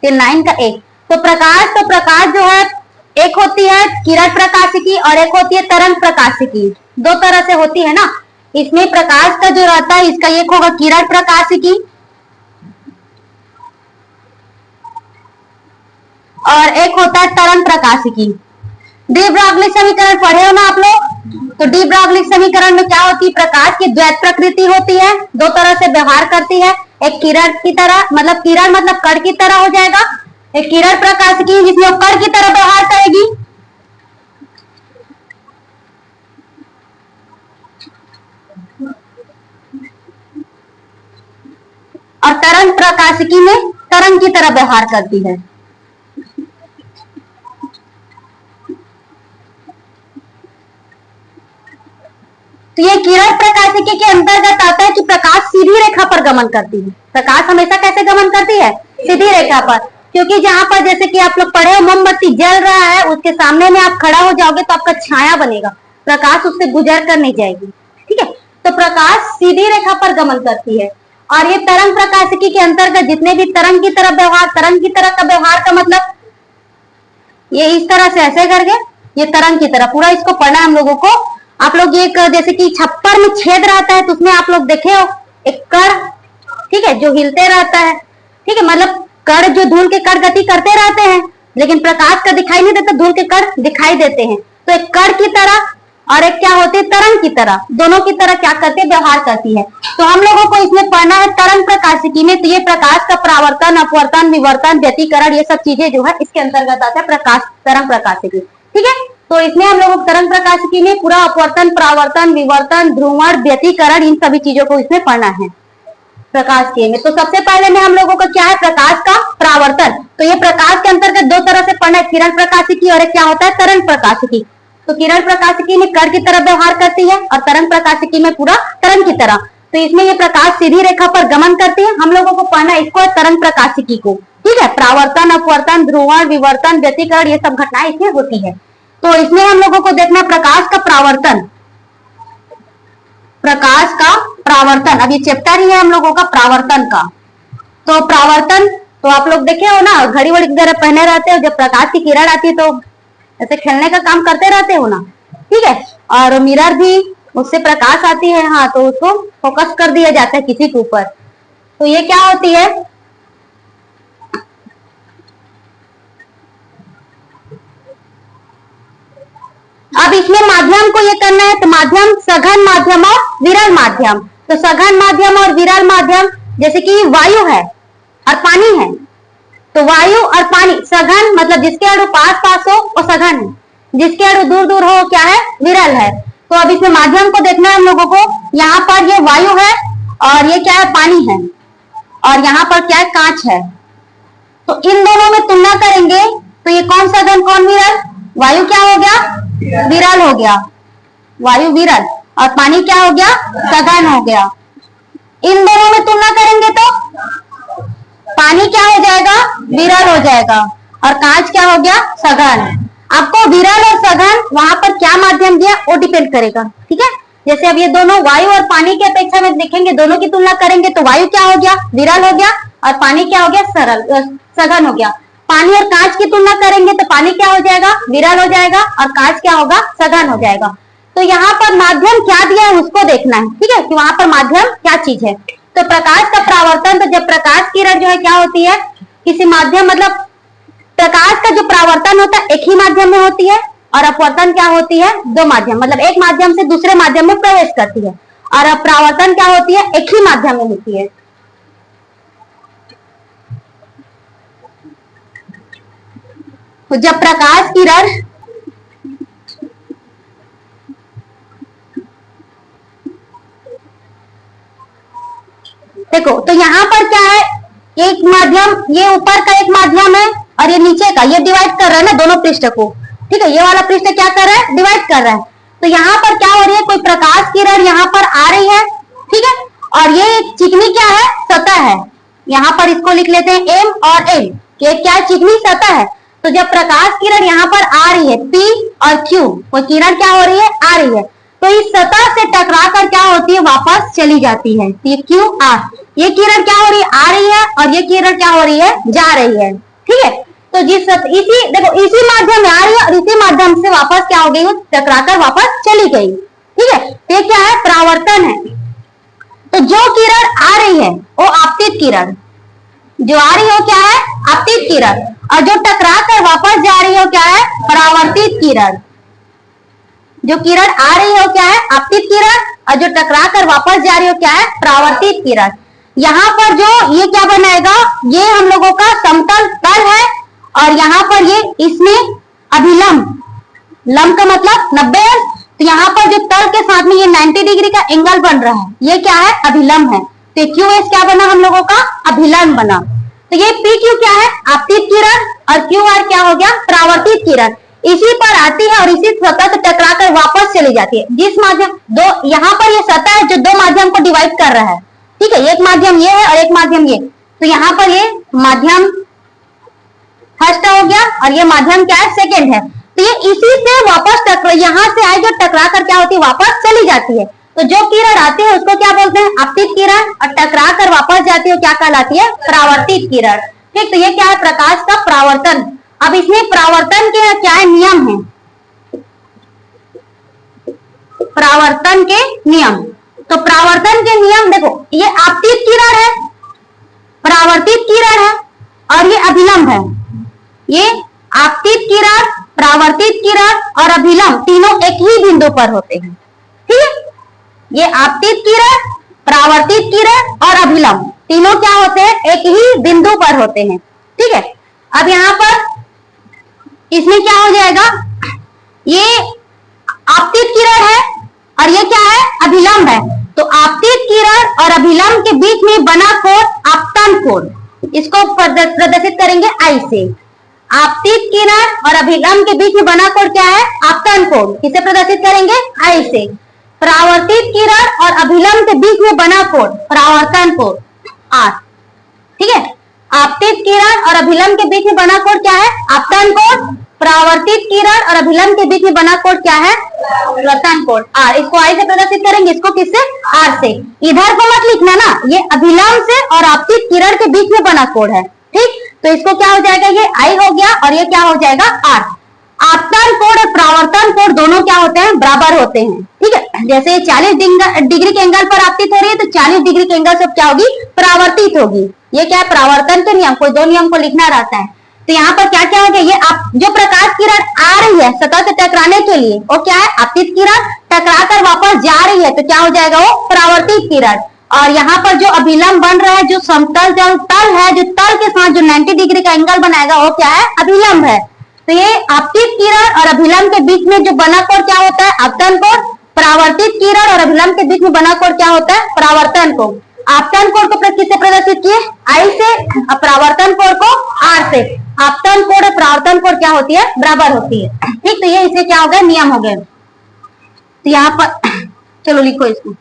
तो 9 का 1। तो प्रकाश जो है एक होती है किरण प्रकाशिकी और एक होती है तरंग प्रकाशिकी, दो तरह से होती है ना। इसमें प्रकाश का जो रहता है इसका एक होगा किरण प्रकाशिकी और एक होता है तरंग प्रकाशिकी। डी ब्रॉगली समीकरण पढ़े हो ना आप लोग? तो डी ब्रॉगली समीकरण में क्या होती है? प्रकाश की द्वैत प्रकृति होती है, दो तरह से व्यवहार करती है, एक किरण की तरह मतलब किरण मतलब कण की तरह हो जाएगा, एक किरण प्रकाशिकी जिसमें कण की तरह व्यवहार करेगी, और तरंग प्रकाशिकी में तरंग की तरह व्यवहार करती है। तो ये किरण प्रकाशिकी के अंतर्गत आता है कि प्रकाश सीधी रेखा पर गमन करती है। प्रकाश हमेशा कैसे गमन करती है? सीधी रेखा पर। क्योंकि जहां पर जैसे कि आप लोग पढ़े हो मोमबत्ती जल रहा है, उसके सामने में आप खड़ा हो जाओगे तो आपका छाया बनेगा, प्रकाश उससे गुजर कर नहीं जाएगी। ठीक है, तो प्रकाश सीधी रेखा पर गमन करती है। और ये तरंग प्रकाशिकी के अंतर्गत जितने भी तरंग की तरह व्यवहार, तरंग की तरह का व्यवहार का मतलब ये इस तरह से ऐसे करके ये तरंग की तरह पूरा इसको पढ़ना हम लोगों को। आप लोग ये जैसे कि छप्पर में छेद रहता है तो उसमें आप लोग देखे हो एक कण, ठीक है, जो हिलते रहता है। ठीक है, मतलब कण जो धूल के कण गति करते रहते हैं लेकिन प्रकाश का दिखाई नहीं देता, धूल के कण दिखाई देते हैं। तो एक कण की तरह और एक क्या होती है तरंग की तरह, दोनों की तरह क्या करते हैं? व्यवहार करती है। तो हम लोगों को इसमें पढ़ना है तरंग प्रकाशिकी में। तो ये प्रकाश का परावर्तन, अपवर्तन, विवर्तन, व्यतिकरण ये सब चीजें जो है इसके अंतर्गत आता है प्रकाश तरंग प्रकाशिकी। ठीक है, तो इसमें हम लोग तरंग प्रकाशिकी में पूरा अपवर्तन, परावर्तन, विवर्तन, ध्रुवण, व्यतिकरण इन सभी चीजों को इसमें पढ़ना है प्रकाश के में। तो सबसे पहले में हम लोगों का क्या है? प्रकाश का परावर्तन। तो ये प्रकाश के अंतर्गत दो तरह से पढ़ना है, किरण प्रकाशिकी और एक क्या होता है? तरंग प्रकाशिकी। तो किरण प्रकाशिकी में कण की तरह व्यवहार करती है और तरंग प्रकाशिकी में पूरा तरंग की तरह। तो इसमें ये प्रकाश सीधी रेखा पर गमन करती है, हम लोगों को पढ़ना है इसको तरंग प्रकाशिकी को। ठीक है, परावर्तन, अपवर्तन, ध्रुवण, विवर्तन, व्यतिकरण ये सब घटनाएं इसमें होती है। तो इसमें हम लोगों को देखना प्रकाश का परावर्तन, प्रकाश का परावर्तन। अब ये चैप्टर ही है हम लोगों का परावर्तन का। तो परावर्तन तो आप लोग देखे हो ना, घड़ी वड़ी वगैरह पहने रहते हो, जब प्रकाश की किरण आती है तो ऐसे खेलने का काम करते रहते हो ना। ठीक है, और मिरर भी उससे प्रकाश आती है, हाँ, तो उसको फोकस कर दिया जाता है किसी के ऊपर। तो ये क्या होती है? अब इसमें माध्यम को ये करना है, तो माध्यम सघन माध्यम और विरल माध्यम। तो सघन माध्यम और विरल माध्यम जैसे कि वायु है और पानी है, तो वायु और पानी सघन मतलब जिसके अणु पास पास हो वो सघन है, जिसके अणु दूर दूर हो क्या है? विरल है। तो अब इसमें माध्यम को देखना है हम लोगों को। यहाँ पर ये वायु है और ये क्या है? पानी है, और यहाँ पर क्या है? कांच है। तो इन दोनों में तुलना करेंगे तो ये कौन सघन कौन विरल? वायु क्या हो गया? विरल हो गया, वायु विरल, और पानी क्या हो गया? सघन हो गया। इन दोनों में तुलना करेंगे तो पानी क्या हो जाएगा? विरल हो जाएगा, और कांच क्या हो गया? सघन। आपको विरल और सघन वहां पर क्या माध्यम दिया वो डिपेंड करेगा। ठीक है, जैसे अब ये दोनों वायु और पानी की अपेक्षा में देखेंगे, दोनों की तुलना करेंगे तो वायु क्या हो गया? विरल हो गया, और पानी क्या हो गया? सघन हो गया। पानी और कांच की तुलना करेंगे तो पानी क्या हो जाएगा? विरल हो जाएगा, और कांच क्या होगा? सघन हो जाएगा। तो यहाँ पर माध्यम क्या दिया है उसको देखना है। ठीक है, कि वहां पर माध्यम क्या चीज है। तो प्रकाश का परावर्तन, तो जब प्रकाश किरण जो है क्या होती है? किसी माध्यम मतलब प्रकाश का जो परावर्तन होता है एक ही माध्यम में होती है, और अपवर्तन क्या होती है? दो माध्यम, मतलब एक माध्यम से दूसरे माध्यम में प्रवेश करती है, और परावर्तन क्या होती है? एक ही माध्यम में होती है। तो जब प्रकाश किरण देखो, तो यहाँ पर क्या है? एक माध्यम, ये ऊपर का एक माध्यम है और ये नीचे का, ये डिवाइड कर रहा है ना दोनों पृष्ठ को। ठीक है, ये वाला पृष्ठ क्या कर रहा है? डिवाइड कर रहा है। तो यहाँ पर क्या हो रही है? कोई प्रकाश किरण यहाँ पर आ रही है। ठीक है, और ये चिकनी क्या है? सतह है। यहाँ पर इसको लिख लेते हैं एम और एल, ये क्या? चिकनी सतह है। तो जब प्रकाश किरण यहाँ पर आ रही है, P और Q, वो किरण क्या हो रही है? आ रही है। तो इस सतह से टकरा कर क्या होती है? वापस चली जाती है। ये Q R, ये किरण क्या हो रही है? आ रही है, और ये किरण क्या हो रही है? जा रही है। तो इसी देखो इसी माध्यम में आ रही है और इसी माध्यम से वापस क्या हो गई, वो टकराकर वापस चली गई। ठीक है, ये क्या है, परावर्तन है। तो जो किरण आ रही है वो आपतित किरण, जो आ रही है वो क्या है, आपतित किरण, और जो टकरा कर वापस जा रही है वो क्या है, परावर्तित किरण। जो किरण आ रही है वो क्या है, आपतित किरण, और जो टकरा कर वापस जा रही है वो क्या है, परावर्तित किरण। यहाँ पर जो ये क्या बनाएगा, ये हम लोगों का समतल तल है, और यहाँ पर ये इसमें अभिलंब, लंब का मतलब 90 अंश, तो यहाँ पर जो तल के साथ में ये 90 डिग्री का एंगल बन रहा है, ये क्या है, अभिलंब है। तो क्यू एस क्या बना हम लोगों का, अभिलंब बना। तो ये पी क्यू क्या है, आपतित किरण, और क्यू आर क्या हो गया, परावर्तित किरण। इसी पर आती है और इसी सतह से टकराकर वापस चली जाती है। जिस माध्यम दो, यहाँ पर ये सतह है जो दो माध्यम को डिवाइड कर रहा है। ठीक है, एक माध्यम ये है और एक माध्यम ये, तो यहाँ पर ये माध्यम फर्स्ट हो गया और ये माध्यम क्या है, सेकेंड है। तो ये इसी से वापस टकरा, यहाँ से आए जो टकरा कर क्या होती है, वापस चली जाती है। तो जो किरण आती है उसको क्या बोलते हैं, आपतित किरण, और टकरा कर वापस जाती है क्या कहलाती है, परावर्तित किरण। ठीक, तो ये क्या है, प्रकाश का परावर्तन। अब इसमें परावर्तन के क्या है, नियम है, परावर्तन के नियम। तो परावर्तन के नियम देखो, ये आपतित किरण है, परावर्तित किरण है, और ये अभिलंब है। ये आपतित किरण, परावर्तित किरण और अभिलंब तीनों एक ही बिंदु पर होते हैं। ठीक है, ये आपतित किरण, परावर्तित किरण और अभिलंब तीनों क्या होते हैं, एक ही बिंदु पर होते हैं। ठीक है, अब यहाँ पर इसमें क्या हो जाएगा, ये आपतित किरण है और ये क्या है, अभिलंब है। तो आपतित किरण और अभिलंब के बीच में बना कोण आपतन कोण, इसको प्रदर्शित करेंगे आई से। आपतित किरण और अभिलंब के बीच में बना कोण क्या है, आपतन कोण, किसे प्रदर्शित करेंगे, आई से। परावर्तित किरण और अभिलंब के बीच में बना कोण परावर्तन कोण, आर। ठीक है, आपतित किरण और अभिलंब के बीच में बना कोण क्या है, आपतन कोण। परावर्तित किरण और अभिलंब के बीच में बना कोण क्या है, परावर्तन कोण, आर। इसको आई से प्रदर्शित करेंगे, इसको किससे, आर से। इधर को मत लिखना ना, ये अभिलंब से और आपतित किरण के बीच में बना कोण है। ठीक, तो इसको क्या हो जाएगा, ये आई हो गया और ये क्या हो जाएगा, आर। आपतन कोण और परावर्तन कोण दोनों क्या होते हैं, बराबर होते हैं। ठीक है, जैसे 40 डिग्री के एंगल पर आपतित हो रही है, तो 40 डिग्री के एंगल से क्या होगी, परावर्तित होगी। ये क्या है, परावर्तन के नियम, कोई दो नियम को लिखना रहता है। तो यहाँ पर क्या क्या हो गया, ये आप जो प्रकाश किरण आ रही है सतह से टकराने के लिए, वो क्या है, आपतित किरण, टकरा कर वापस जा रही है तो क्या हो जाएगा, वो परावर्तित किरण। और यहाँ पर जो अभिलंब बन रहा है, जो समतल जो तल है, जो तल के साथ जो 90 डिग्री का एंगल बनाएगा वो क्या है, अभिलंब है। तो ये आपतित किरण और अभिलंब के बीच में जो बना कोण क्या होता है, आपतन कोण। परावर्तित किरण और अभिलंब के बीच में बना कोण क्या होता है, परावर्तन कोण। आपतन कोण को किससे प्रदर्शित किए, आई से, परावर्तन कोण को आर से। आपतन कोण और परावर्तन कोण क्या होती है, बराबर होती है। ठीक, तो ये इसे क्या हो गया, नियम हो गए। तो यहाँ पर चलो लिखो इसको,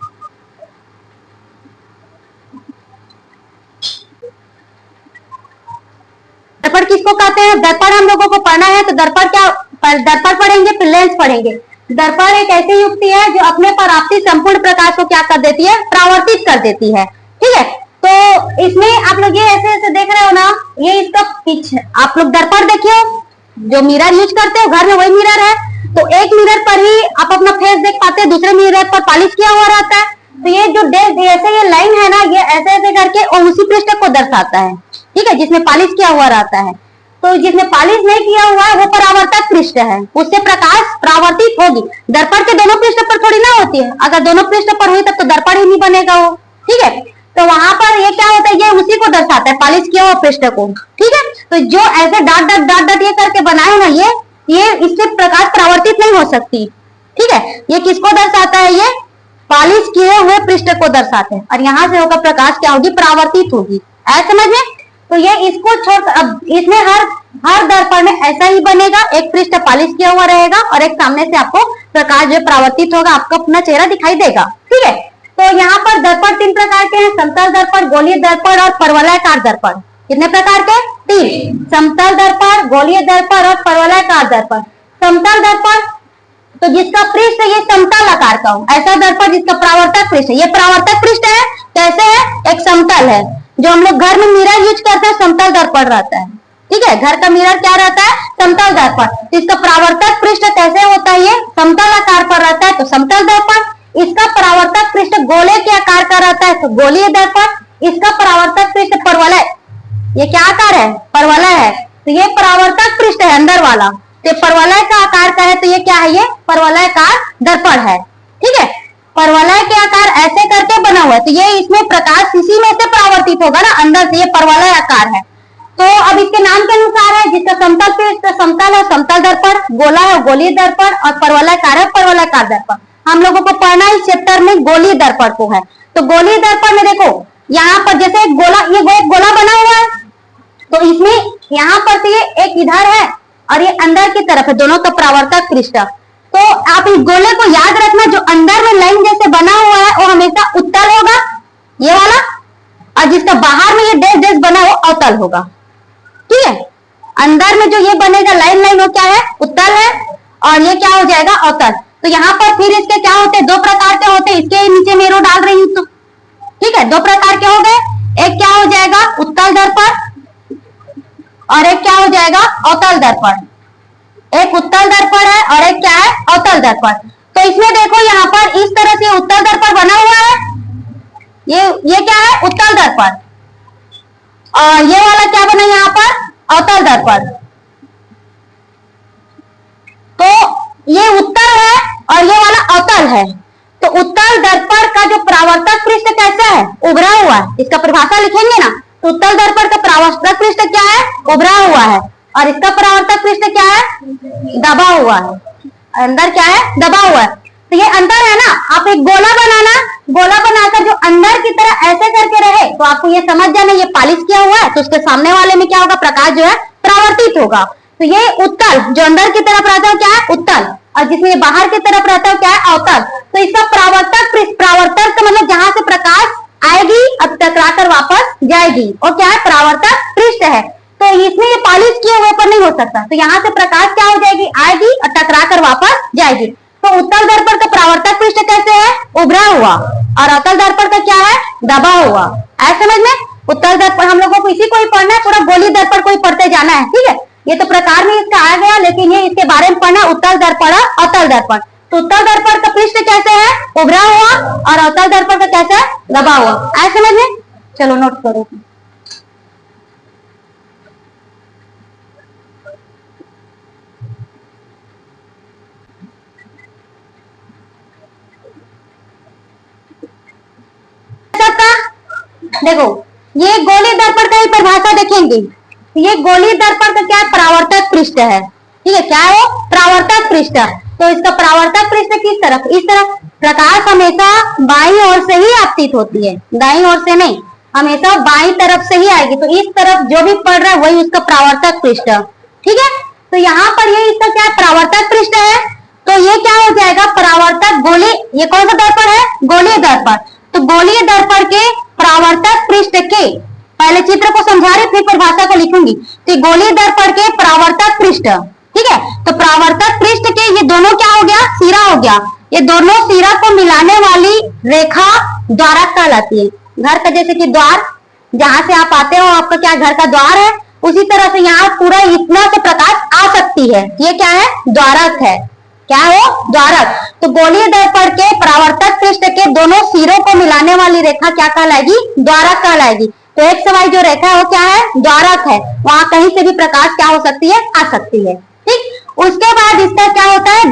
दर्पण किसको कहते हैं, दर्पण हम लोगों को पढ़ना है। तो दर्पण क्या, दर्पण पढ़ेंगे फिर लेंस पढ़ेंगे। दर्पण एक ऐसी युक्ति है जो अपने पर आपसी संपूर्ण प्रकाश को क्या कर देती है, परावर्तित कर देती है। ठीक है, तो इसमें आप लोग ये ऐसे ऐसे देख रहे हो ना, ये इसका पीछे आप लोग दर्पण देखिए, जो मिरर यूज करते हो घर में वही मिरर है। तो एक मिरर पर ही आप अपना फेस देख पाते हैं, दूसरे मिरर पर पॉलिश किया हुआ रहता है। तो ये जो ऐसे ये लाइन है ना, ये ऐसे ऐसे करके और उसी पृष्ठ को दर्शाता है। ठीक है, जिसमें पॉलिश किया हुआ रहता है। तो जिसमें पॉलिश नहीं किया हुआ है वो परावर्तक पृष्ठ है, उससे प्रकाश परावर्तित होगी। दर्पण के दोनों पृष्ठ पर थोड़ी ना होती है, अगर दोनों पृष्ठ पर हुई तब तो दर्पण ही नहीं बनेगा वो। ठीक है, तो वहां पर ये क्या होता है, ये उसी को दर्शाता है, पॉलिश किया हुआ पृष्ठ को। ठीक है, तो जो ऐसे डाट डाट डाट डाट ये करके बनाए ना, ये इससे प्रकाश परावर्तित नहीं हो सकती। ठीक है, ये किसको दर्शाता है, ये पॉलिश किए हुए पृष्ठ को दर्शाते हैं, और यहाँ से होकर प्रकाश क्या होगी, परावर्तित होगी। ऐसा समझ में। तो ये इसको छोड़, अब इसमें हर दर्पण में ऐसा ही बनेगा, एक पृष्ठ पॉलिश किया हुआ रहेगा और एक सामने से आपको प्रकाश जो परावर्तित होगा, आपको अपना चेहरा दिखाई देगा। ठीक है, तो यहाँ पर दर्पण 3 प्रकार के हैं, समतल दर्पण, गोलीय दर्पण और परवलयाकार दर्पण। कितने प्रकार के, 3, समतल दर्पण, गोलीय दर्पण और परवलयाकार दर्पण। समतल दर्पण तो जिसका पृष्ठ ये समतल आकार का हो, ऐसा दर्पण जिसका परावर्तक पृष्ठ, ये परावर्तक पृष्ठ है, कैसे है, एक समतल है। जो हम लोग घर में मिरर यूज करते हैं, समतल दर्पण रहता है। ठीक है, घर का मिरर क्या रहता है, समतल दर्पण। तो इसका परावर्तक पृष्ठ कैसे होता है, ये समतल आकार पर रहता है तो समतल दर्पण। इसका परावर्तक पृष्ठ गोले के आकार का रहता है तो गोलीय दर्पण। इसका परावर्तक पृष्ठ परवलय, ये क्या आकार है, परवलय है, तो ये परावर्तक पृष्ठ है अंदर वाला, तो परवलय का आकार का है तो ये क्या है, ये परवलयकार दर्पण है। ठीक है, परवलय के आकार ऐसे करके बना हुआ है तो ये इसमें प्रकाश इसी में से परावर्तित होगा ना अंदर से, ये परवलय आकार है। तो अब इसके नाम के अनुसार है, जिसका समतल पृष्ठ समतल है समतल दर्पण, गोला है गोलीय दर्पण और परवलयकार है परवलयकार दर्पण। हम लोगों को पढ़ना इस चैप्टर में गोलीय दर्पण को है। तो गोलीय दर्पण में देखो यहाँ पर जैसे एक गोला, ये एक गोला बना हुआ है तो इसमें यहाँ पर से ये एक इधर है और ये अंदर की तरफ है, दोनों का परावर्तक पृष्ठ। तो आप इस गोले को याद रखना, जो अंदर में लाइन जैसे बना हुआ है वो हमेशा उत्तल होगा, ये वाला, और जिसका बाहर में ये डैश डैश बना वो अवतल होगा। ठीक है, अंदर में जो ये बनेगा लाइन लाइन वो क्या है, उत्तल है, और ये क्या हो जाएगा, अवतल। तो यहाँ पर फिर इसके क्या होते हैं, दो प्रकार के होते हैं, इसके नीचे में एरो डाल रही हूं तो ठीक है, दो प्रकार के हो गए, एक क्या हो जाएगा उत्तल दर्पण और एक क्या हो जाएगा अवतल दर्पण। एक उत्तल दर्पण है और एक क्या है, अवतल दर्पण। तो इसमें देखो यहाँ पर इस तरह से उत्तल दर्पण बना हुआ है, ये क्या है, उत्तल दर्पण, और ये वाला क्या बना यहाँ पर, अवतल दर्पण। तो ये उत्तल है और ये वाला अवतल है। तो उत्तल दर्पण का जो परावर्तक पृष्ठ कैसा है, उभरा हुआ है। इसका परिभाषा लिखेंगे ना, तो उत्तल दर्पण का परावर्तक पृष्ठ क्या है, उभरा हुआ है, और इसका परावर्तक पृष्ठ क्या है, दबा हुआ है, अंदर क्या है, दबा हुआ है। तो ये अंतर है ना। आप एक गोला बनाना, गोला बनाकर जो अंदर की तरह ऐसे करके रहे तो आपको ये समझ जाना ये पॉलिश किया हुआ है, तो उसके सामने वाले में क्या होगा, प्रकाश जो है परावर्तित होगा। तो ये उत्तल जो अंदर की तरफ रहता है क्या है, उत्तल, और जिसमें बाहर की तरफ रहता है क्या है, अवतल। तो इसका परावर्तक परावर्तक का मतलब जहां से प्रकाश आएगी अब टकरा कर वापस जाएगी, और क्या है, परावर्तक पृष्ठ है। तो इसमें ये पॉलिश किए हुए पर नहीं हो सकता, तो यहाँ से प्रकाश क्या हो जाएगी, आएगी और टकरा कर वापस जाएगी। तो उत्तल दर्पण का परावर्तक पृष्ठ कैसे है, उभरा हुआ, और अवतल दर्पण का क्या है, दबा हुआ। ऐसे समझ में, उत्तल दर्पण हम लोगों को इसी को ही पढ़ना है, पूरा गोलीय दर्पण को ही पढ़ते जाना है। ठीक है, ये तो प्रकार में इसका आ गया, लेकिन ये इसके बारे में पढ़ना, उत्तल दर्पण और अवतल दर्पण। तो उत्तल दर्पण का पृष्ठ कैसे है, उभरा हुआ, और अवतल दर्पण का कैसे है, दबा हुआ। ऐसे समझ में, चलो नोट करो। देखो ये गोलीय दर्पण का ही परिभाषा देखेंगे, ये गोलीय दर्पण का क्या परावर्तक पृष्ठ है। ठीक है, क्या है, परावर्तक पृष्ठ। तो इसका परावर्तक पृष्ठ किस तरफ, इस तरफ। प्रकाश हमेशा बाईं ओर से ही आपतित होती है, दाईं ओर से नहीं, हमेशा बाईं तरफ से ही आएगी। तो इस तरफ जो भी पड़ रहा है वही उसका परावर्तक पृष्ठ। ठीक है, तो यहाँ पर ये इसका क्या परावर्तक पृष्ठ है, तो ये क्या हो जाएगा, परावर्तक गोली। ये कौन सा दर्पण है, गोलीय दर्पण। तो गोलीय दर्पण के परावर्तक पृष्ठ के, पहले चित्र को समझा रहे फिर परिभाषा को लिखूंगी। तो गोलीय दर्पण के परावर्तक पृष्ठ, ठीक है, तो परावर्तक पृष्ठ के ये दोनों क्या हो गया, सिरा हो गया। ये दोनों सिरा को मिलाने वाली रेखा द्वारक कहलाती है। घर का जैसे कि द्वार, जहां से आप आते हो आपका क्या घर का द्वार है, उसी तरह से यहाँ पूरा इतना से प्रकाश आ सकती है, ये क्या है, द्वारक है। क्या है, द्वारक। तो गोलीय दर्पण के परावर्तक पृष्ठ के दोनों सिरों को मिलाने वाली रेखा क्या कहलाएगी, द्वारक कहलाएगी। तो एक सवाई जो रेखा है वो क्या है, द्वारक है, वहां कहीं से भी प्रकाश क्या हो सकती है, आ सकती है। ठीक, उसके बाद इसका क्या होता है,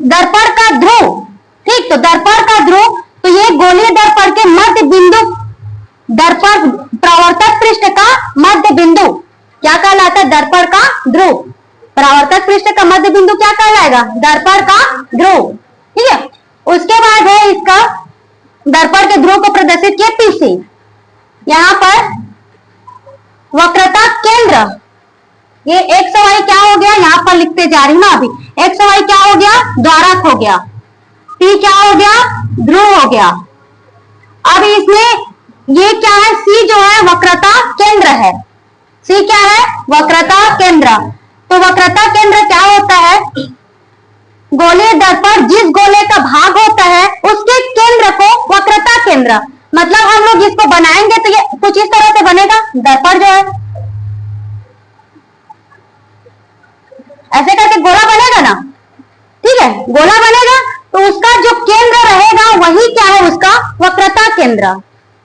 दर्पण का ध्रुव। ठीक, तो दर्पण का ध्रुव, तो ये गोलीय दर्पण के मध्य बिंदु, दर्पण परावर्तक पृष्ठ का मध्य बिंदु क्या कहलाता है, दर्पण का ध्रुव। परावर्तक पृष्ठ का मध्य बिंदु क्या कहलाएगा, दर्पण का ध्रुव। ठीक है, उसके बाद है इसका दर्पण के ध्रुव को प्रदर्शित किया P से। यहाँ पर वक्रता केंद्र, ये एक सवाई क्या हो गया, यहाँ पर लिखते जा रही हूं ना अभी, एक सवाई क्या हो गया, द्वारक हो गया, P क्या हो गया, ध्रुव हो गया। अब इसमें ये क्या है, C जो है वक्रता केंद्र है, C क्या है, वक्रता केंद्र। तो वक्रता केंद्र क्या होता है, गोलीय दर्पण जिस गोले का भाग होता है उसके केंद्र को वक्रता केंद्र, मतलब हम लोग इसको बनाएंगे तो ये कुछ इस तरह से बनेगा। दर्पण जो है ऐसे करके गोला बनेगा ना, ठीक है, गोला बनेगा तो उसका जो केंद्र रहेगा वही क्या है, उसका वक्रता केंद्र।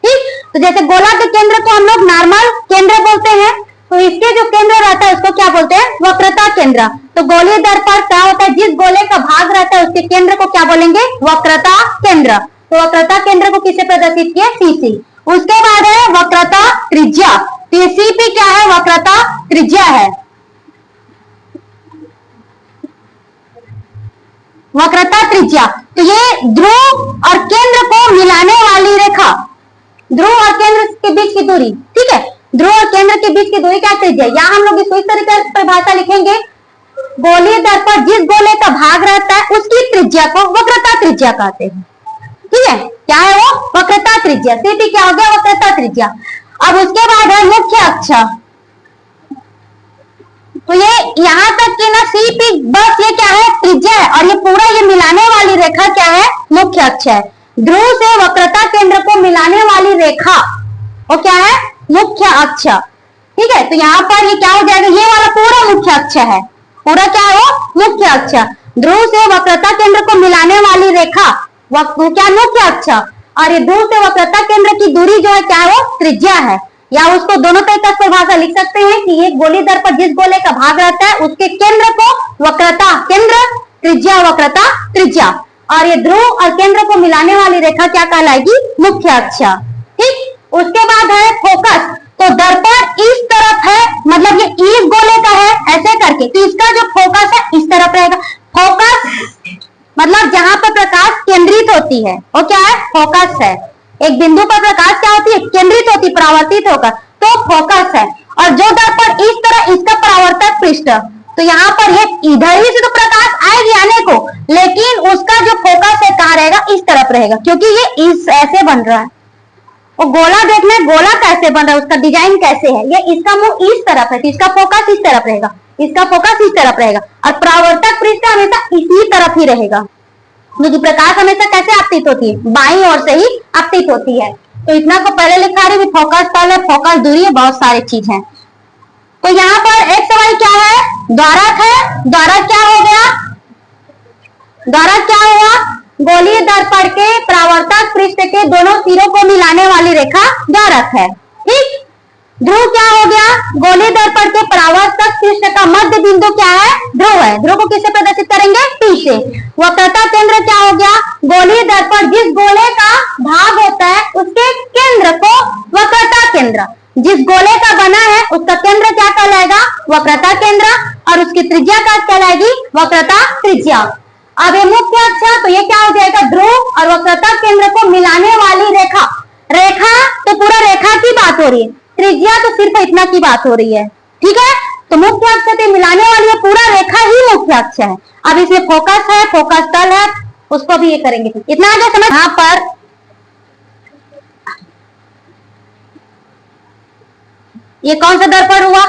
ठीक, तो जैसे गोला के केंद्र को हम लोग नॉर्मल केंद्र बोलते हैं, तो इसके जो केंद्र रहता है उसको क्या बोलते हैं, वक्रता केंद्र। तो गोलीय दर्पण क्या होता है, जिस गोले का भाग रहता है उसके केंद्र को क्या बोलेंगे, वक्रता केंद्र। तो वक्रता केंद्र को किसे प्रदर्शित किया, सीसी। उसके बाद है वक्रता त्रिज्या। तो सीपी क्या है, वक्रता त्रिज्या है। वक्रता त्रिज्या, तो ये ध्रुव और केंद्र को मिलाने वाली रेखा, ध्रुव और केंद्र के बीच की दूरी, ठीक है, ध्रुव और केंद्र के बीच की दूरी क्या त्रिज्या। यहाँ हम लोग इसको इस तरीके से परिभाषा लिखेंगे, गोलीय दर्पण जिस गोले का भाग रहता है उसकी त्रिज्या को वक्रता त्रिज्या कहते हैं। ठीक है, क्या है वो, वक्रता त्रिज्या। सीपी क्या हो गया, वक्रता त्रिज्या। अब उसके बाद है मुख्य अक्ष। तो ये यहां तक कि ना सीपी बस ये क्या है, त्रिज्या है, और ये पूरा ये मिलाने वाली रेखा क्या है, मुख्य अक्ष है। ध्रुव से वक्रता केंद्र को मिलाने वाली रेखा वो क्या है, मुख्य अक्ष। ठीक है, तो यहाँ पर ये क्या हो जाएगा, ये वाला पूरा मुख्य अक्ष है, पूरा क्या है वो, मुख्य अक्ष। ध्रुव से वक्रता केंद्र को मिलाने वाली रेखा वो क्या, मुख्य अक्ष। और ये ध्रुव से वक्रता केंद्र की दूरी जो है क्या है, वो त्रिज्या है। या उसको दोनों तरीके से परिभाषा लिख सकते हैं कि ये गोली दर्पण जिस गोले का भाग रहता है उसके केंद्र को वक्रता केंद्र, त्रिज्या वक्रता त्रिज्या, और ये ध्रुव और केंद्र को मिलाने वाली रेखा क्या कहलाएगी, मुख्य अक्ष। ठीक, उसके बाद है फोकस। तो दर्पण इस तरफ है, मतलब ये इस गोले का है ऐसे करके, तो इसका जो फोकस है इस तरफ रहेगा। फोकस मतलब जहां पर प्रकाश केंद्रित होती है वो क्या है, फोकस है। एक बिंदु पर प्रकाश क्या होती है, केंद्रित होती, परावर्तित होकर, तो फोकस है। और जो दर्पण इस तरह, इसका परावर्तक पृष्ठ, तो यहाँ पर ये इधर ही से तो प्रकाश आएगी आने को, लेकिन उसका जो फोकस है कहाँ रहेगा, इस तरफ रहेगा, क्योंकि ये इस ऐसे बन रहा है। और गोला देखना, गोला कैसे बन रहा है, उसका डिजाइन कैसे है, ये इसका मुंह इस तरफ है तो इसका फोकस इस तरफ रहेगा, इसका फोकस इस तरफ रहेगा, और परावर्तक पृष्ठ हमेशा इसी तरफ ही रहेगा, क्योंकि प्रकाश हमेशा कैसे आपतित होती है, बाईं ओर से ही आपतित होती है। तो इतना को पहले लिखा रही, फोकस तल है, फोकस दूरी है, बहुत सारी चीज है। तो यहाँ पर एक सवाल क्या है, द्वारक है। द्वारक क्या हो गया, द्वारक क्या हुआ, गोलीय दर्पण के परावर्तक पृष्ठ के दोनों सिरों को मिलाने वाली रेखा द्वारक है। ठीक, ध्रुव क्या हो गया, गोलीय दर्पण के परावर्तक पृष्ठ का मध्य बिंदु क्या है, ध्रुव है। ध्रुव को किससे प्रदर्शित करेंगे, P से। वक्रता केंद्र क्या हो गया, गोलीय दर्पण जिस गोले का भाग होता है उसके केंद्र को वक्रता केंद्र, जिस गोले का बना है उसका केंद्र क्या कहलाएगा, वक्रता केंद्र, और उसकी त्रिज्या क्या कहलाएगी, वक्रता त्रिज्या। अब ये मुख्य अक्ष, तो ये क्या हो जाएगा, ध्रुव और वक्रता केंद्र को मिलाने वाली रेखा। रेखा तो पूरा रेखा की बात हो रही है, त्रिज्या तो सिर्फ इतना की बात हो रही है। ठीक है, तो मुख्य अक्ष से मिलाने वाली पूरा रेखा ही मुख्य अक्ष है। अब इसमें फोकस है, फोकस तल है, उसको भी ये करेंगे। इतना आगे समझ। यहाँ पर ये कौन सा दर्पण हुआ,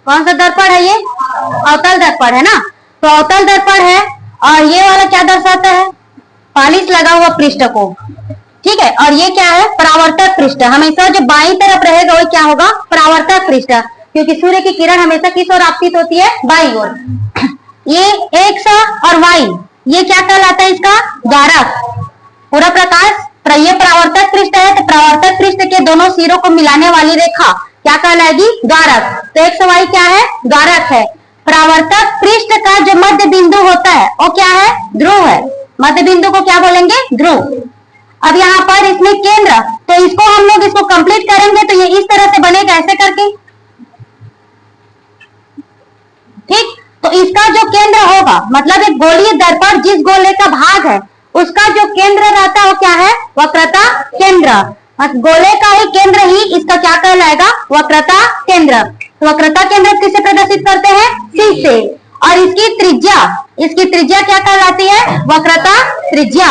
कौन सा दर्पण है, ये अवतल दर्पण है ना। तो अवतल दर्पण है, और ये वाला क्या दर्शाता है, पालिश लगा हुआ पृष्ठ को। ठीक है, और ये क्या है, परावर्तक पृष्ठ। हमेशा जो बाईं तरफ रहेगा वो क्या होगा, परावर्तक पृष्ठ, क्योंकि सूर्य की किरण हमेशा किस ओर आपतित होती है, बाईं ओर। ये एक्स और वाई, ये क्या कहलाता है, इसका द्वारक। पूरा प्रकाश, ये परावर्तक पृष्ठ है, तो परावर्तक पृष्ठ के दोनों सिरों को मिलाने वाली रेखा क्या कहलाएगी, द्वारक। तो एक्स वाई क्या है, द्वारक है। परावर्तक पृष्ठ का जो मध्य बिंदु होता है वो क्या है, ध्रुव है। मध्य बिंदु को क्या बोलेंगे, ध्रुव। अब यहाँ पर इसमें केंद्र, तो इसको हम लोग इसको कंप्लीट करेंगे तो ये इस तरह से बनेगा, ऐसे करके। ठीक, तो इसका जो केंद्र होगा, मतलब एक गोलीय दर्पण जिस गोले का भाग है उसका जो केंद्र रहता है वो क्या है, वक्रता केंद्र। गोले का ही केंद्र ही इसका क्या कहलाएगा, वक्रता केंद्र। वक्रता केंद्र किसे प्रदर्शित करते हैं, C से। और इसकी त्रिज्या क्या कहलाती है, वक्रता त्रिज्या।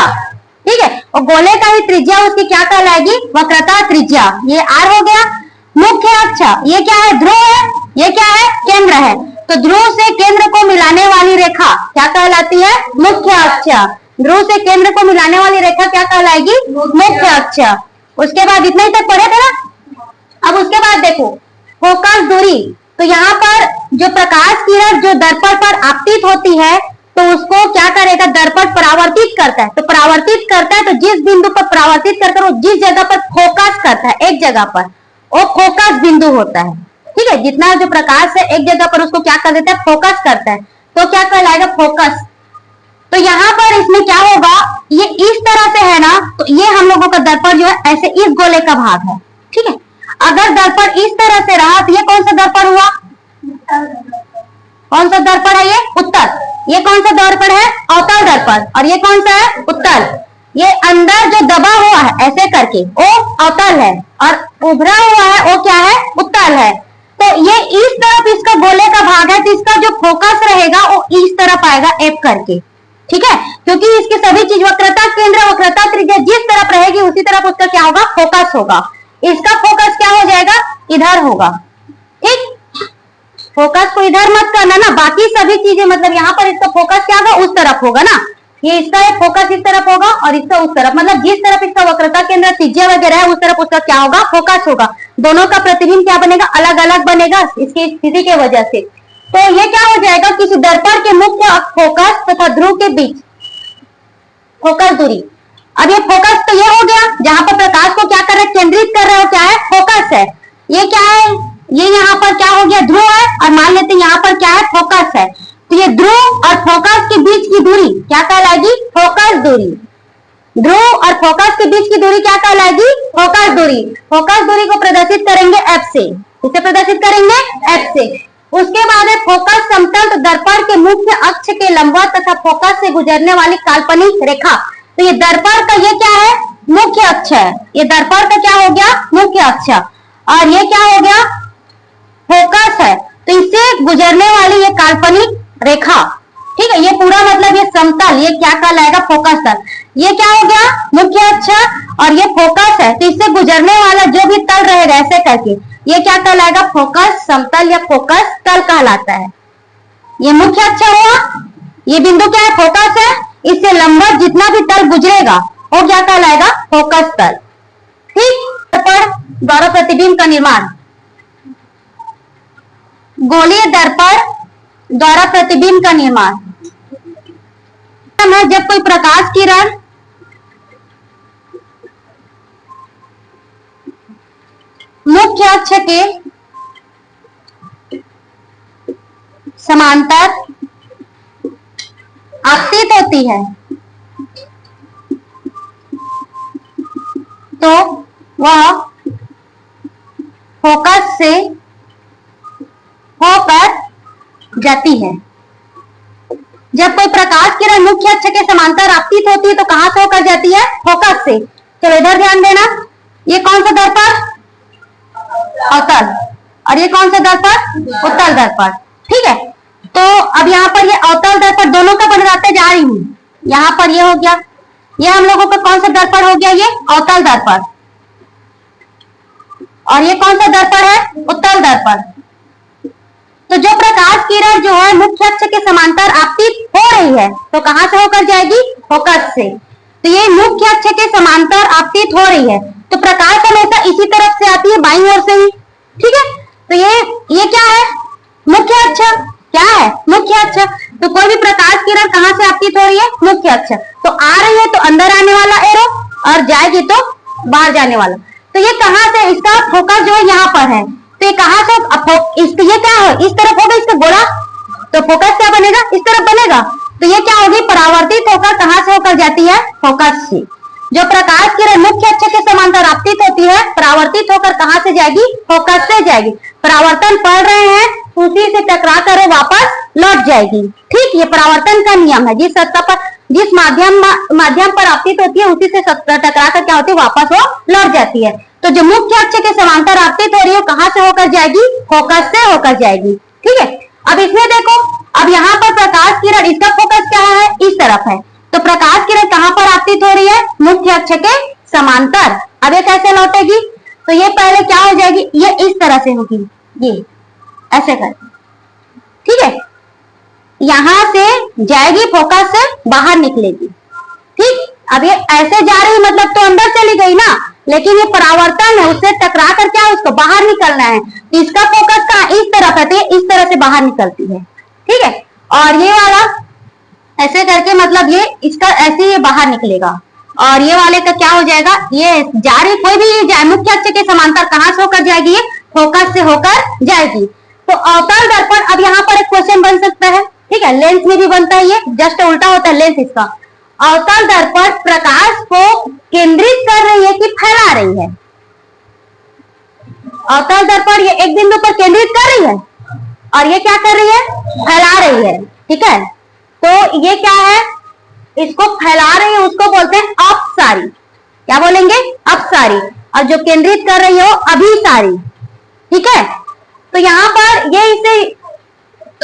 ठीक है, और गोले का ही त्रिज्या उसकी क्या कहलाएगी, वक्रता त्रिज्या। ये R हो गया। मुख्य अक्ष, ये क्या है, ध्रुव है, ये क्या है, केंद्र है। तो ध्रुव से केंद्र को मिलाने वाली रेखा क्या कहलाती है, मुख्य अक्ष। ध्रुव से केंद्र को मिलाने वाली रेखा क्या कहलाएगी, मुख्य अक्ष। उसके बाद इतना ही तक पढ़े थे ना। अब उसके बाद देखो, फोकस दूरी। तो यहाँ पर जो प्रकाश किरण जो दर्पण पर आपतित होती है तो उसको क्या करेगा, दर्पण परावर्तित करता है। तो परावर्तित करता है तो जिस बिंदु पर परावर्तित करता है वो जिस जगह पर फोकस करता है, एक जगह पर वो फोकस बिंदु होता है। ठीक है, जितना जो प्रकाश है एक जगह पर उसको क्या कर देता है, फोकस करता है, तो क्या कहलाएगा, फोकस। तो यहाँ पर इसमें क्या होगा, ये इस तरह से है ना, तो ये हम लोगों का दर्पण जो है ऐसे इस गोले का भाग है। ठीक है, अगर दर्पण इस तरह से रहा तो ये कौन सा दर्पण हुआ, कौन सा दर्पण है, ये उत्तल। ये कौन सा दर्पण है, अवतल दर्पण। और ये कौन सा है, उत्तल। ये अंदर जो दबा हुआ है ऐसे करके वो अवतल है और उभरा हुआ है वो क्या है, उत्तल है। तो ये इस तरफ इसका गोले का भाग है, तो इसका जो फोकस रहेगा वो इस तरफ आएगा एफ करके। ठीक है, क्योंकि इसकी सभी चीज वक्रता केंद्र वक्रता त्रिज्या जिस तरफ रहेगी उसी तरफ उसका क्या होगा, फोकस होगा। इसका फोकस क्या हो जाएगा, इधर होगा। ठीक, फोकस को इधर मत करना ना, बाकी सभी चीजें मतलब यहाँ पर इसका फोकस क्या होगा, उस तरफ होगा ना। ये इसका फोकस इस तरफ होगा और इसका उस तरफ, मतलब जिस तरफ इसका वक्रता केंद्र त्रिज्या वगैरह है उस तरफ उसका क्या होगा, फोकस होगा। दोनों का प्रतिबिंब क्या बनेगा, अलग अलग बनेगा इसकी स्थिति के वजह से। तो ये क्या हो जाएगा, किसी दर्पण के मुख्य फोकस तथा ध्रुव के बीच फोकस दूरी। अब ये फोकस तो ये हो गया जहां पर प्रकाश को क्या कर रहे, केंद्रित कर रहे हो, क्या है, फोकस है। ये क्या है, ये यहाँ पर क्या हो गया, ध्रुव है, और मान लेते हैं यहाँ पर क्या है, फोकस है। तो ये ध्रुव और फोकस के बीच की दूरी क्या कहलाएगी, फोकस दूरी। ध्रुव और फोकस के बीच की दूरी क्या कहलाएगी, फोकस दूरी। फोकस दूरी को प्रदर्शित करेंगे एफ से, इसे प्रदर्शित करेंगे एफ से। उसके बाद है फोकस समतल, तो दर्पण के मुख्य अक्ष के लंबवत तथा फोकस से गुजरने वाली काल्पनिक रेखा। तो ये दर्पण का ये क्या है, मुख्य अक्ष है। ये दर्पण का क्या हो गया, मुख्य अक्ष, और ये क्या हो गया, फोकस है। तो इससे गुजरने वाली ये काल्पनिक रेखा। ठीक है, ये पूरा मतलब ये समतल, ये क्या कहलाएगा, फोकस तल। ये क्या हो गया, मुख्य अक्ष, और ये फोकस है, तो इससे गुजरने वाला जो भी तल रहेगा ऐसे करके ये क्या कहलाएगा, फोकस समतल या फोकस तल कहलाता है। ये मुख्य अक्ष हुआ, ये बिंदु क्या है, फोकस है, इससे लंबवत जितना भी तल गुजरेगा वो क्या कहलाएगा, फोकस तल। ठीक, दर्पण द्वारा प्रतिबिंब का निर्माण, गोलीय दर्पण द्वारा प्रतिबिंब का निर्माण है जब कोई प्रकाश किरण मुख्य अक्ष के समांतर आपतित होती है तो वह फोकस से होकर जाती है। जब कोई प्रकाश किरण मुख्य अक्ष के समांतर आपतित होती है तो कहां से होकर जाती है, फोकस से। तो इधर ध्यान देना, ये कौन सा दर्पण, अवतल, और ये कौन सा दर्पण, उत्तल दर्पण। ठीक है, तो अब यहाँ पर ये अवतल दर्पण दोनों का बनाते जा रही हूं। यहाँ पर ये हो गया, ये हम लोगों का कौन सा दर्पण हो गया, ये अवतल दर्पण, और ये कौन सा दर्पण है, उत्तल दर्पण। तो जो प्रकाश किरण जो है मुख्य अक्ष के समांतर आपतित हो रही है तो कहां से होकर जाएगी, फोकस से। तो ये मुख्य अक्ष के समांतर आपतित हो रही है तो प्रकाश हमेशा इसी तरफ से आती है, बाईं ओर से ही। ठीक है, तो ये क्या है, मुख्य अक्ष, क्या है, मुख्य अक्ष। तो कोई भी प्रकाश किरण कहां से आपतित हो रही है, मुख्य अक्ष। तो आ रही है तो अंदर आने वाला एरो, और जाएगी तो बाहर जाने वाला। तो ये कहां से, इसका फोकस जो है यहाँ पर है, तो ये कहां से, ये क्या है, इस तरफ होगा इसका गोला, तो फोकस क्या बनेगा, इस तरफ बनेगा। तो ये क्या होगी, परावर्तित होकर कहां से होकर जाती है, फोकस से। जो प्रकाश किरण मुख्य अक्ष के समांतर आपतित होती है, परावर्तित होकर कहां से जाएगी, फोकस से जाएगी। परावर्तन पढ़ रहे हैं, उसी से टकरा कर वापस लौट जाएगी। ठीक, ये परावर्तन का नियम है, जिस सतह पर, जिस माध्यम पर आपतित होती है उसी से टकरा कर क्या होती है, वापस वो लौट जाती है। तो जो मुख्य अक्ष के समांतर आपतित हो रही है कहां से होकर जाएगी, फोकस से होकर जाएगी। ठीक है, अब इसमें देखो, अब यहाँ पर प्रकाश किरण, इसका फोकस क्या है, इस तरफ है, तो प्रकाश किरण कहां पर आपतित हो रही है, मुख्य अक्ष के समांतर। अब ये कैसे लौटेगी, तो ये पहले क्या हो जाएगी, ये इस तरह से होगी, ये ऐसे कर, ठीक है, यहां से जाएगी, फोकस से बाहर निकलेगी। ठीक, अब ये ऐसे जा रही मतलब तो अंदर चली गई ना, लेकिन ये परावर्तन है, उससे टकरा कर क्या उसको बाहर निकलना है। इसका फोकस कहाँ, इस तरफ है, तो ये इस तरह से बाहर निकलती है, ठीक है। और ये वाला ऐसे करके मतलब ये इसका ऐसे ये बाहर निकलेगा, और ये वाले का क्या हो जाएगा, ये जा रही कोई भी जाए मुख्य अक्ष के समांतर कहां से होकर जाएगी, ये फोकस से होकर जाएगी। तो अवतल दर्पण, अब यहाँ पर एक क्वेश्चन बन सकता है, ठीक है, लेंस में भी बनता है, ये जस्ट उल्टा होता है लेंस इसका। अवतल दर्पण प्रकाश को केंद्रित कर रही है कि फैला रही है? अवतल दर्पण ये एक बिंदु पर केंद्रित कर रही है, और ये क्या कर रही है, फैला रही है, ठीक है। तो ये क्या है, इसको फैला रही है, उसको बोलते हैं अपसारी। क्या बोलेंगे, अपसारी। और जो केंद्रित कर रही हो अभिसारी, ठीक है। तो यहाँ पर ये इसे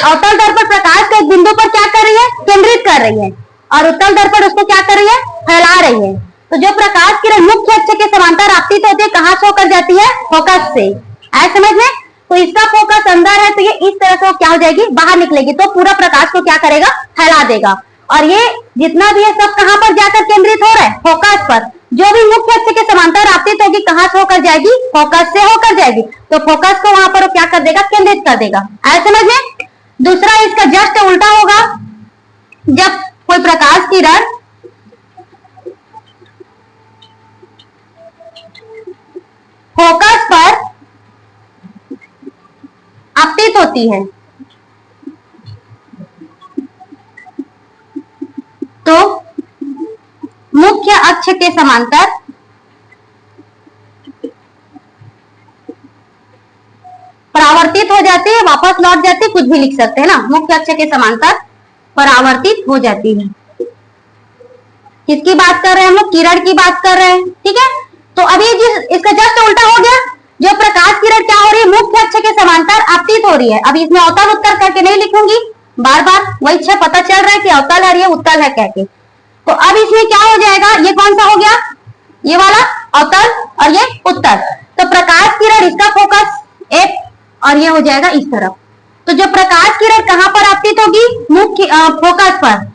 अवतल दर्पण प्रकाश के एक बिंदु पर क्या कर रही है, केंद्रित कर रही है, और उत्तल दर्पण उसको क्या कर रही है, फैला रही है। तो जो प्रकाश किरण मुख्य अक्ष के समांतर आपतित होती है, कहां से होकर जाती है, फोकस से। आए समझ में? तो इसका फोकस अंदर है, तो ये इस तरह से क्या हो जाएगी, बाहर निकलेगी, तो पूरा प्रकाश को क्या करेगा, फैला देगा। और ये जितना भी है सब कहां पर जाकर केंद्रित हो रहा है, फोकस पर। जो भी मुख्य अक्ष के समांतर आपतित होगी कहां से होकर जाएगी, फोकस से होकर जाएगी। तो फोकस को वहां पर क्या कर देगा, केंद्रित कर देगा। आए समझ में? दूसरा इसका जस्ट उल्टा होगा, जब कोई प्रकाश किरण फोकस पर आपतित होती है तो मुख्य अक्ष के समांतर परावर्तित हो जाती है, वापस लौट जाती है, कुछ भी लिख सकते हैं ना, मुख्य अक्ष के समांतर परावर्तित हो जाती है। किसकी बात कर रहे हैं हम लोग, किरण की बात कर रहे हैं, ठीक है। तो अभी इसका जस्ट उल्टा हो गया, जो प्रकाश किरण क्या हो रही है, मुख्य अक्ष के समांतर आपतित हो रही है। अब इसमें अवतल उत्तर करके नहीं लिखूंगी, बार बार वही छह पता चल रहा है कि अवतल है, ये उत्तल है कह के। तो अब इसमें क्या हो जाएगा, ये कौन सा हो गया, ये वाला अवतल, और ये उत्तल। तो प्रकाश किरण इसका फोकस एक, और ये हो जाएगा इस तरफ। तो जो प्रकाश किरण कहां पर आपतित होगी, मुख्य फोकस पर।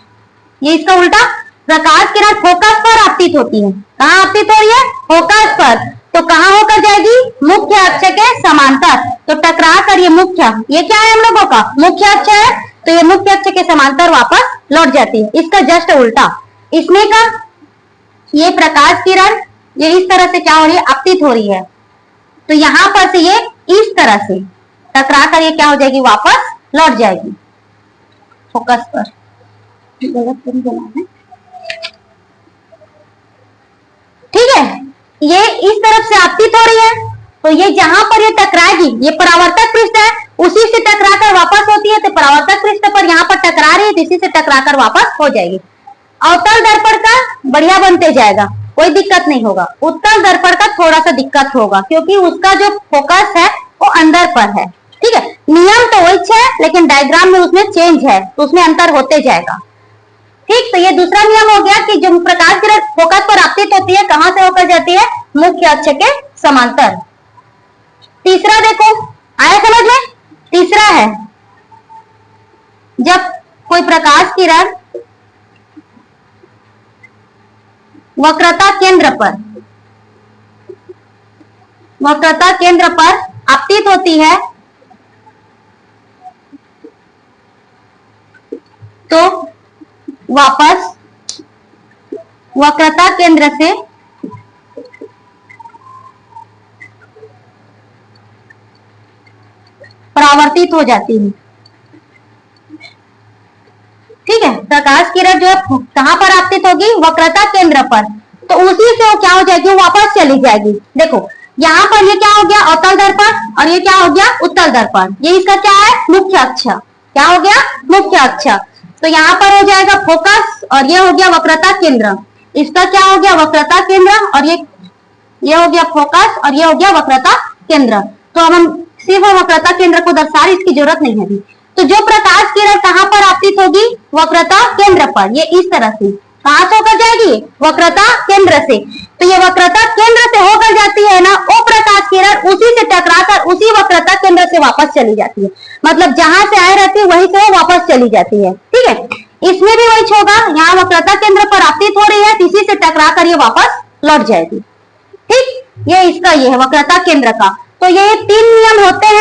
ये इसका उल्टा, प्रकाश किरण फोकस पर आपतित होती है। कहां आपतित हो रही है, फोकस पर। तो कहां होकर जाएगी, मुख्य अक्ष के समांतर। तो टकरा कर ये मुख्य, ये क्या है हम लोगों का, मुख्य अक्ष है, तो ये मुख्य अक्ष के समांतर वापस लौट जाती है। इसका जस्ट उल्टा, इसमें का ये प्रकाश किरण ये इस तरह से क्या हो रही है, आपतित हो रही है। तो यहां पर से ये इस तरह से टकरा कर ये क्या हो जाएगी, वापस लौट जाएगी फोकस पर। ठीक है, ये इस तरफ से आपतित हो रही है, तो ये जहां पर ये टकराएगी, ये परावर्तक पृष्ठ है, उसी से टकराकर वापस होती है। तो परावर्तक पृष्ठ पर यहाँ पर टकरा रही है, तो इसी से टकराकर वापस हो जाएगी। अवतल दर्पण का बढ़िया बनते जाएगा, कोई दिक्कत नहीं होगा। उत्तल दर्पण का थोड़ा सा दिक्कत होगा, क्योंकि उसका जो फोकस है वो अंदर पर है, ठीक है। नियम तो वही है, लेकिन डायग्राम में उसमें चेंज है, तो उसमें अंतर होते जाएगा, ठीक। तो ये दूसरा नियम हो गया कि जो प्रकाश किरण फोकस पर आपतित होती है, कहां से होकर जाती है, मुख्य अक्ष के समांतर। तीसरा देखो, आया समझ में? तीसरा है, जब कोई प्रकाश किरण वक्रता केंद्र पर आपतित होती है, तो वापस वक्रता केंद्र से परावर्तित हो जाती है, ठीक है। प्रकाश किरण जो है कहां पर आपतित होगी, वक्रता केंद्र पर, तो उसी से क्या हो जाएगी, वापस चली जाएगी। देखो यहाँ पर ये क्या हो गया, अवतल दर्पण, और ये क्या हो गया, उत्तल दर्पण। ये इसका क्या है, मुख्य अक्ष। क्या हो गया, मुख्य अक्ष। तो यहाँ पर हो जाएगा फोकस, और ये हो गया वक्रता केंद्र। इसका क्या हो गया, वक्रता केंद्र, और ये हो गया फोकस, और ये हो गया वक्रता केंद्र। तो अब हम सिर्फ वक्रता केंद्र को दर्शा रहे, इसकी जरूरत नहीं है अभी। तो जो प्रकाश किरण कहां पर आपतित होगी, वक्रता केंद्र पर। ये इस तरह से कहां से होकर जाएगी, वक्रता केंद्र से। तो ये वक्रता केंद्र से होकर जाती है ना, वो प्रकाश किरण उसी से टकराकर उसी वक्रता केंद्र से वापस चली जाती है। मतलब जहां से आए रहती है वहीं से वो वापस चली जाती है, ठीक है। इसमें भी वही होगा, यहाँ वक्रता केंद्र पर आपतित हो रही है, इसी से टकराकर ये वापस लौट जाएगी, ठीक। ये इसका ये है वक्रता केंद्र का। तो ये 3 नियम होते हैं